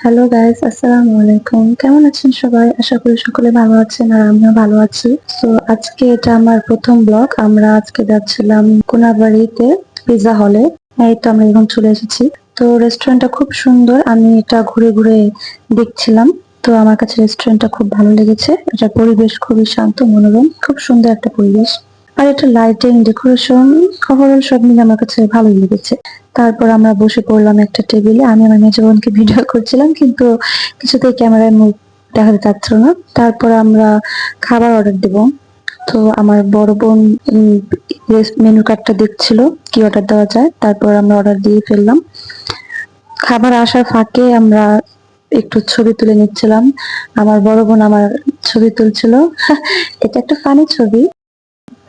Hello guys, আসসালামু আলাইকুম। কেমন আছেন সবাই? আশা করি সকলে ভালো আছেন আর আমিও ভালো আছি। তো আজকে এটা আমার প্রথম ব্লগ। আমরা আজকে যাচ্ছিলাম কোনাবাড়িতে পিৎজা হলে। এই তো আমরা এখন চলে এসেছি। তো রেস্টুরেন্টটা খুব সুন্দর। আমি এটা ঘুরে ঘুরে দেখছিলাম। তো আমার কাছে রেস্টুরেন্টটা খুব ভালো লেগেছে। এটা পরিবেশ খুবই শান্ত মনোরম, খুব সুন্দর একটা পরিবেশ। আর এটা লাইটিং, ডেকোরেশন, ওভারঅল সব মিলে আমার কাছে ভালোই লেগেছে। তারপর আমরা বসে পড়লাম একটা টেবিলে। আমি আমার মেজো বোনকে ভিডিও করছিলাম, কিন্তু কিছুতেই ক্যামেরায় মুখ দেখাতে চাচ্ছিল না। তারপর আমরা খাবার অর্ডার দেব। তো আমার বড় বোন মেনু কার্ডটা দেখছিল কি অর্ডার দেওয়া যায়। তারপর আমরা অর্ডার দিয়ে ফেললাম। খাবার আসার ফাঁকে আমরা একটু ছবি তুলে নিচ্ছিলাম। আমার বড় বোন আমার ছবি তুলছিল। এটা একটা ফানি ছবি।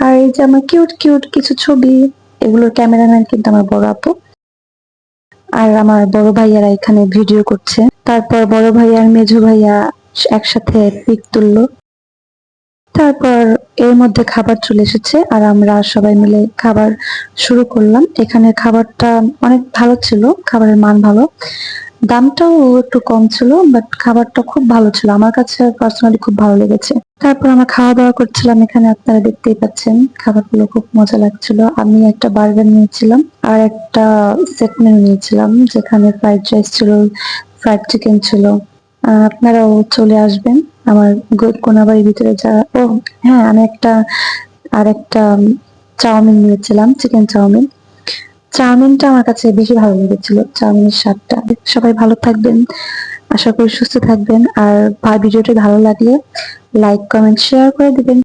আর এই যে আমার কিউট কিউট কিছু ছবি, এগুলোর ক্যামেরাম্যান কিন্তু আমার বড় আপু। আর আমার বড় ভাইয়ারা এখানে ভিডিও করছে। তারপর বড় ভাইয়া আর মেঝো ভাইয়া একসাথে পিক তুললো। তারপর এর মধ্যে খাবার চলে এসেছে আর আমরা সবাই মিলে খাবার শুরু করলাম। এখানে খাবারটা অনেক ভালো ছিল, খাবারের মান ভালো, দামটাও একটু কম ছিল, বাট খাবারটা খুব ভালো ছিল। আমার কাছে পার্সোনালি খুব ভালো লেগেছে। তারপর আমরা খাওয়া দাওয়া করছিলাম। এখানে আপনারা দেখতেই পাচ্ছেন খাবারগুলো খুব মজা লাগছিল। আমি একটা বার্গার নিয়েছিলাম আর একটা সেট মেনু নিয়েছিলাম, যেখানে ফ্রাইড রাইস ছিল, ফ্রাইড চিকেন ছিল। আপনারাও চলে আসবেন আমার কোনাবাড়ির ভিতরে যারা। ও হ্যাঁ, আমি একটা চাউমিন নিয়েছিলাম, চিকেন চাউমিন। চাউমিনটা আমার কাছে বেশি ভালো লেগেছিল, চাউমিনের স্বাদটা। সবাই ভালো থাকবেন, আশা করি সুস্থ থাকবেন। আর ভিডিওটি ভালো লাগলে লাইক, কমেন্ট, শেয়ার করে দিবেন।